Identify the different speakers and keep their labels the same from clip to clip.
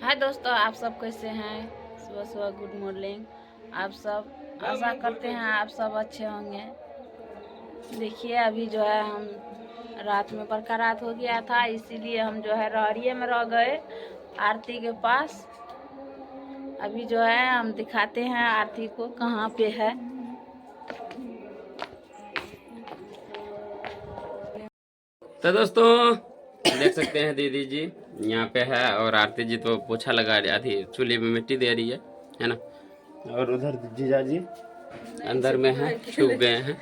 Speaker 1: हाय दोस्तों, आप सब कैसे हैं। सुबह सुबह गुड मॉर्निंग। आप सब आशा करते हैं आप सब अच्छे होंगे। देखिए अभी जो है हम रात में बड़का रात हो गया था, इसीलिए हम जो है रहरिये में रह गए आरती के पास। अभी जो है हम दिखाते हैं आरती को कहाँ पे है।
Speaker 2: तो दोस्तों देख सकते हैं दीदी जी यहाँ पे है और आरती जी तो पोछा लगा रही थी, चूल्हे में मिट्टी दे रही है ना। और उधर जीजा जी अंदर में है, छुप गए हैं।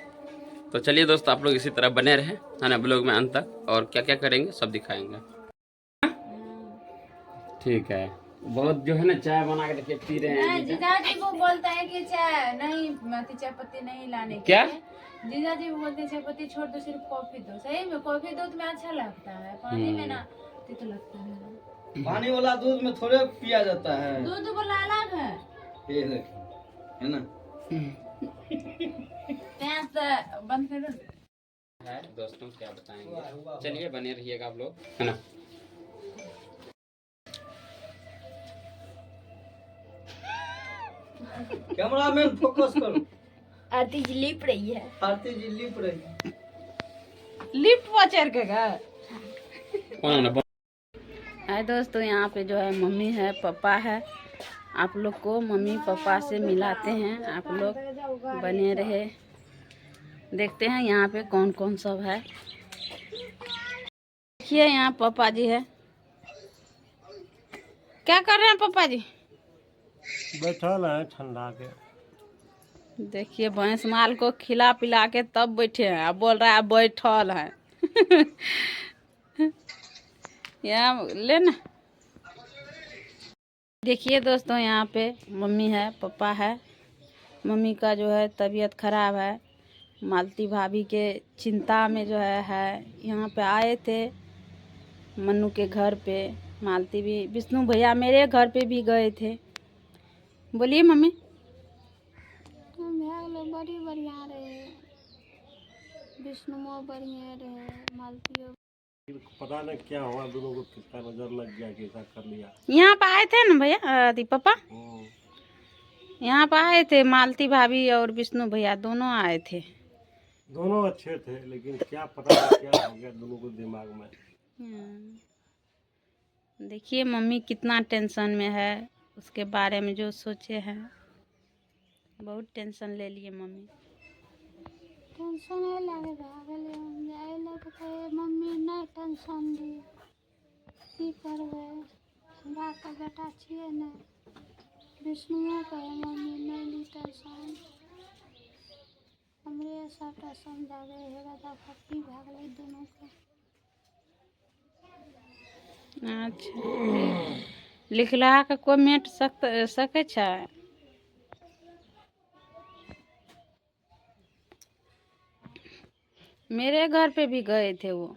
Speaker 2: तो चलिए दोस्तों आप लोग इसी तरह बने रहे है ना ब्लॉग में अंत तक, और क्या क्या करेंगे सब दिखाएंगे। ठीक है, बहुत जो है ना चाय बना के देखिए पी रहे हैं।
Speaker 1: जीजा जी वो बोलता है कि चाय नहीं, चाय पत्ती नहीं लाने के
Speaker 2: क्या
Speaker 1: लिए। जीजा जी बोलते हैं चाय पत्ती छोड़ दो, सिर्फ कॉफी दो। सही में कॉफी दूध में अच्छा लगता है, पानी में ना तित लगता है।
Speaker 3: पानी वाला दूध में थोड़े पिया जाता है,
Speaker 1: दूध वाला अलग है।
Speaker 3: ये देखो है ना।
Speaker 1: बंद कर दो।
Speaker 2: है दोस्तों क्या बताएंगे, चलिए बने रहिएगा आप लोग है ना।
Speaker 3: कैमरा मैन फोकस करो।
Speaker 1: आरती जी लिप रही है।
Speaker 3: आरती जी लिप रही है।
Speaker 1: लिप वॉचर के घर।
Speaker 2: कौन
Speaker 1: हाय दोस्तों, यहाँ पे जो है मम्मी है, पापा है। आप लोग को मम्मी पापा से मिलाते हैं, आप लोग बने रहे। देखते हैं यहाँ पे कौन कौन सब है। देखिए यहाँ पापा जी है। क्या कर रहे हैं पापा जी?
Speaker 3: बैठल है ठंडा के।
Speaker 1: देखिए भैंस माल को खिला पिला के तब बैठे हैं, अब बोल रहा है बैठल है। यहाँ लेना। देखिए दोस्तों यहाँ पे मम्मी है, पापा है। मम्मी का जो है तबीयत खराब है, मालती भाभी के चिंता में जो है यहाँ पे आए थे मन्नू के घर पे। मालती भी, विष्णु भैया मेरे घर पे भी गए थे। बोलिए मम्मी।
Speaker 4: बड़ी बढ़िया रहे, विष्णुओ बढ़िया रहे, मालतीओ।
Speaker 3: पता नहीं क्या हुआ, दोनों को किसका नजर लग गया, कैसा कर लिया।
Speaker 1: यहाँ पे आए थे ना भैया, पापा यहाँ पे आए थे। मालती भाभी और विष्णु भैया दोनों आए थे।
Speaker 3: दोनों अच्छे थे, लेकिन क्या पता नहीं क्या हो गया दोनों को दिमाग में।
Speaker 1: देखिए मम्मी कितना टेंशन में है, उसके बारे में जो सोचे हैं। बहुत टेंशन ले लिए मम्मी।
Speaker 4: टेंशन लगे भागल हम जाए लगते, मम्मी नहीं टेंशन दी की करबे, हमरा के बेटा छिए ने। विष्णुओ कहे मम्मी नहीं ली टेंशन, हमरे सबटा समझावे है दादा फटी भागले दोनों के।
Speaker 1: अच्छा, लिखला के कमेंट सके छै। मेरे घर पे भी गए थे वो।